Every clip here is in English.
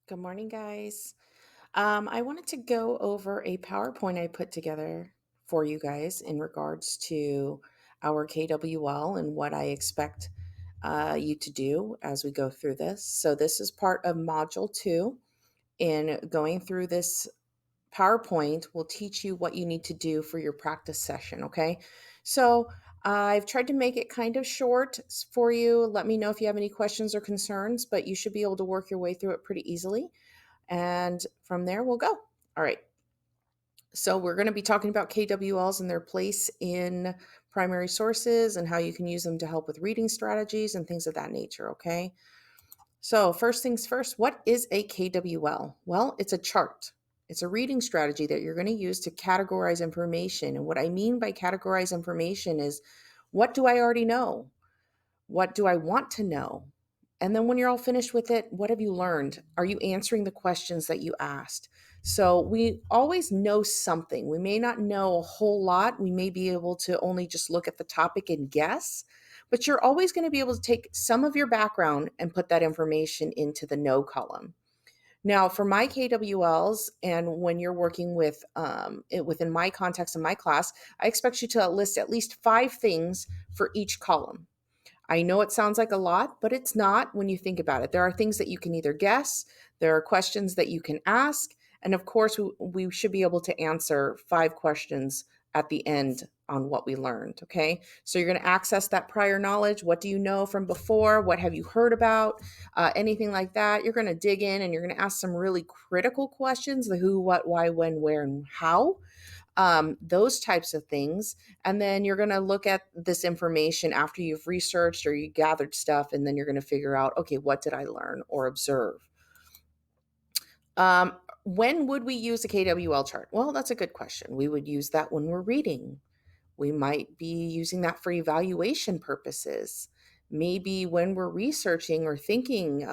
Good morning, guys. I wanted to go over a PowerPoint I put together for you guys in regards to our KWL and what I expect you to do as we go through this. So, this is part of Module 2. In going through this PowerPoint, will teach you what you need to do for your practice session, okay? So, I've tried to make it kind of short for you. Let me know if you have any questions or concerns, but you should be able to work your way through it pretty easily. And from there, we'll go. All right. So, we're going to be talking about KWLs and their place in primary sources and how you can use them to help with reading strategies and things of that nature. Okay. So, first things first, what is a KWL? Well, it's a chart. It's a reading strategy that you're going to use to categorize information. And what I mean by categorize information is what do I already know? What do I want to know? And then when you're all finished with it, what have you learned? Are you answering the questions that you asked? So we always know something. We may not know a whole lot. We may be able to only just look at the topic and guess, but you're always going to be able to take some of your background and put that information into the know column. Now, for my KWLs, and when you're working with it within my context in my class, I expect you to list at least 5 things for each column. I know it sounds like a lot, but it's not when you think about it. There are things that you can either guess, there are questions that you can ask, and of course, we should be able to answer 5 questions at the end on what we learned. Okay. So you're going to access that prior knowledge. What do you know from before? What have you heard about? Anything like that. You're going to dig in and you're going to ask some really critical questions: the who, what, why, when, where, and how, those types of things. And then you're going to look at this information after you've researched or you gathered stuff, and then you're going to figure out, okay, what did I learn or observe? When would we use a KWL chart? Well, that's a good question. We would use that when we're reading. We might be using that for evaluation purposes. Maybe when we're researching or thinking,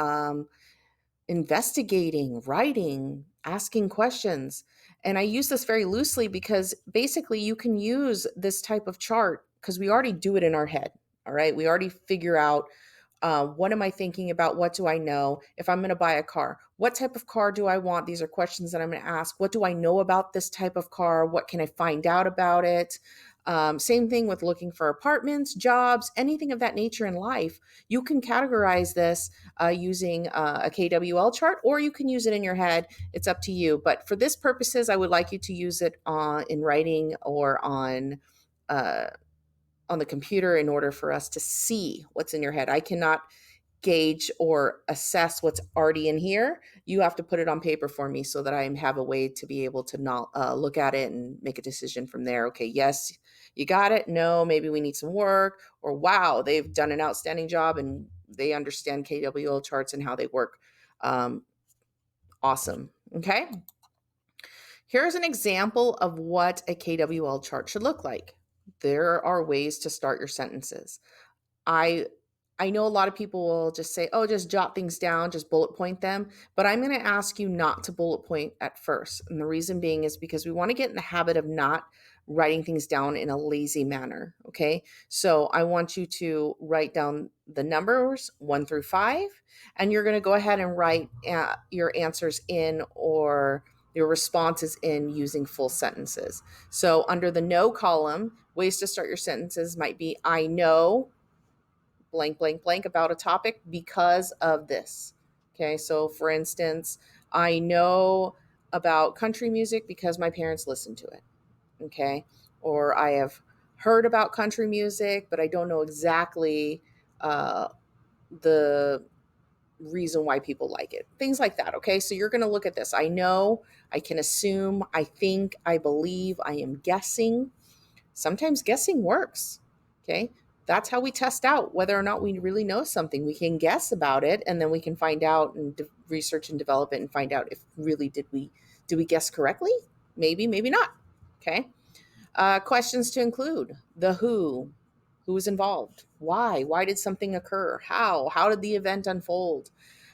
investigating, writing, asking questions. And I use this very loosely because basically you can use this type of chart because we already do it in our head. All right. We already figure out, what am I thinking about? What do I know? If I'm going to buy a car, what type of car do I want? These are questions that I'm going to ask. What do I know about this type of car? What can I find out about it? Same thing with looking for apartments, jobs, anything of that nature in life. You can categorize this using a KWL chart, or you can use it in your head. It's up to you. But for this purposes, I would like you to use it in writing or uh, on the computer in order for us to see what's in your head. I cannot gauge or assess what's already in here. You have to put it on paper for me so that I have a way to be able to not look at it and make a decision from there. Okay, yes, you got it. No, maybe we need some work. Or wow, they've done an outstanding job and they understand KWL charts and how they work. Um, awesome. Okay. Here's an example of what a KWL chart should look like. There are ways to start your sentences. I I know a lot of people will just say, "Oh, just jot things down, just bullet point them." But I'm going to ask you not to bullet point at first. And the reason being is because we want to get in the habit of not writing things down in a lazy manner, okay? So, I want you to write down the numbers 1 through 5, and you're going to go ahead and write your answers in, or your responses in, using full sentences. So, under the no column, ways to start your sentences might be: I know blank, blank, blank about a topic because of this. Okay, so for instance, I know about country music because my parents listen to it. Okay, or I have heard about country music, but I don't know exactly uh, the reason why people like it. Things like that. Okay, so you're going to look at this. I know, I can assume, I think, I believe, I am guessing. Sometimes guessing works. Okay. That's how we test out whether or not we really know something. We can guess about it, and then we can find out and research and develop it and find out if really did we guess correctly? Maybe, maybe not. Okay. Questions to include: the who was involved, why did something occur, how did the event unfold,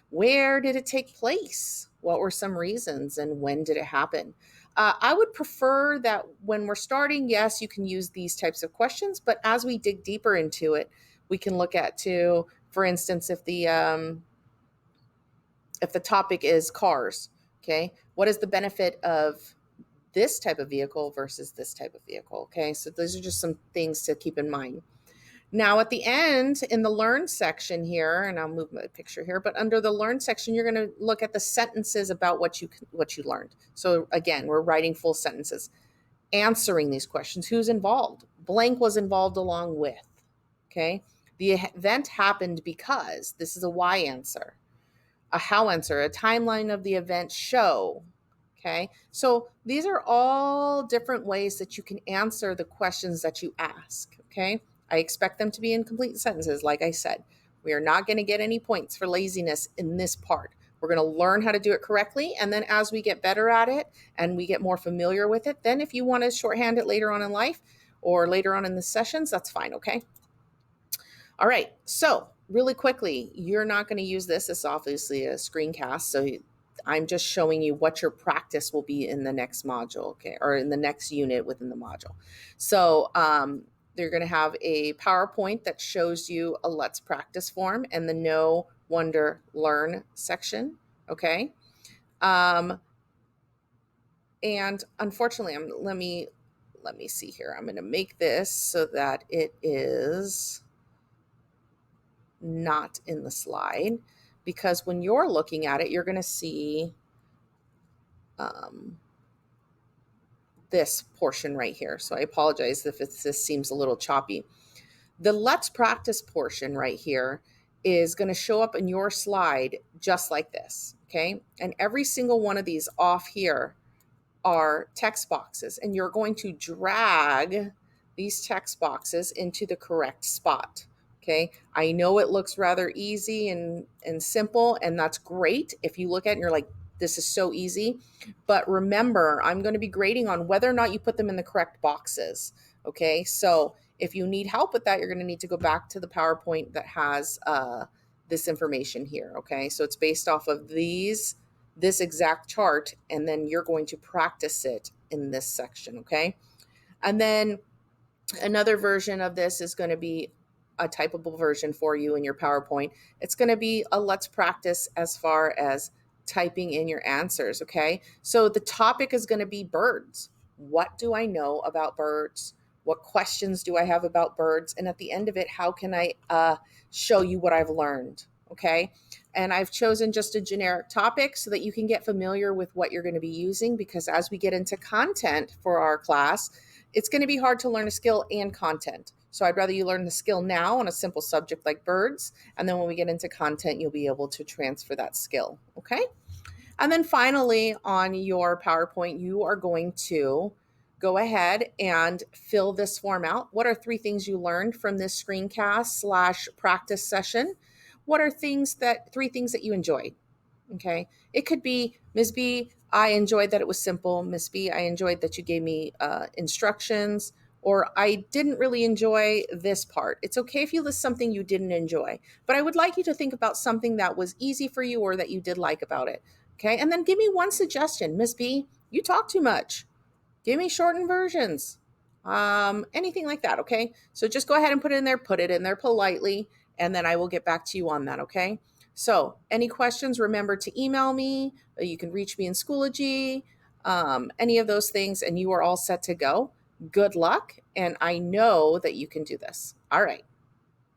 where did it take place? What were some reasons and when did it happen? I would prefer that when we're starting, yes, you can use these types of questions, but as we dig deeper into it, we can look at, too, for instance, if if the topic is cars, okay, what is the benefit of this type of vehicle versus this type of vehicle? Okay, so those are just some things to keep in mind. Now, at the end, in the learn section here, and I'll move my picture here, but under the learn section, you're going to look at the sentences about what you learned. So again, we're writing full sentences, answering these questions. Who's involved? Blank was involved along with. Okay, the event happened because this is a why answer, a how answer, a timeline of the event show. Okay, so these are all different ways that you can answer the questions that you ask. Okay, I expect them to be in complete sentences. Like I said, we are not going to get any points for laziness in this part. We're going to learn how to do it correctly. And then as we get better at it and we get more familiar with it, then if you want to shorthand it later on in life or later on in the sessions, that's fine. Okay. All right. So really quickly, you're not going to use this. It's obviously a screencast. So I'm just showing you what your practice will be in the next module, okay, or in the next unit within the module. So they're going to have a PowerPoint that shows you a Let's Practice form and the Know, Wonder, Learn section, okay? And unfortunately, let me see here. I'm going to make this so that it is not in the slide, because when you're looking at it, you're going to see this portion right here. So I apologize if this seems a little choppy. The Let's Practice portion right here is going to show up in your slide just like this, okay? And every single one of these off here are text boxes, and you're going to drag these text boxes into the correct spot. Okay, I know it looks rather easy and simple, and that's great. If you look at it and you're like, this is so easy, but remember, I'm going to be grading on whether or not you put them in the correct boxes. Okay, so if you need help with that, you're going to need to go back to the PowerPoint that has this information here. Okay, so it's based off of this exact chart, and then you're going to practice it in this section. Okay, and then another version of this is going to be a typable version for you in your PowerPoint. It's going to be a let's practice as far as typing in your answers. Okay, so the topic is going to be birds. What do I know about birds? What questions do I have about birds? And at the end of it, how can I show you what I've learned? Okay, and I've chosen just a generic topic so that you can get familiar with what you're going to be using, because as we get into content for our class, it's going to be hard to learn a skill and content. So I'd rather you learn the skill now on a simple subject like birds, and then when we get into content, you'll be able to transfer that skill. Okay, and then finally on your PowerPoint, you are going to go ahead and fill this form out. What are 3 things you learned from this screencast / practice session? What are 3 things that you enjoyed? Okay, it could be, Ms. B, I enjoyed that it was simple. Ms. B, I enjoyed that you gave me instructions, or I didn't really enjoy this part. It's okay if you list something you didn't enjoy, but I would like you to think about something that was easy for you or that you did like about it. Okay, and then give me one suggestion. Ms. B, you talk too much. Give me shortened versions. Anything like that, okay? So just go ahead and put it in there politely, and then I will get back to you on that, okay? So any questions, remember to email me. You can reach me in Schoology, any of those things, and you are all set to go. Good luck, and I know that you can do this. All right.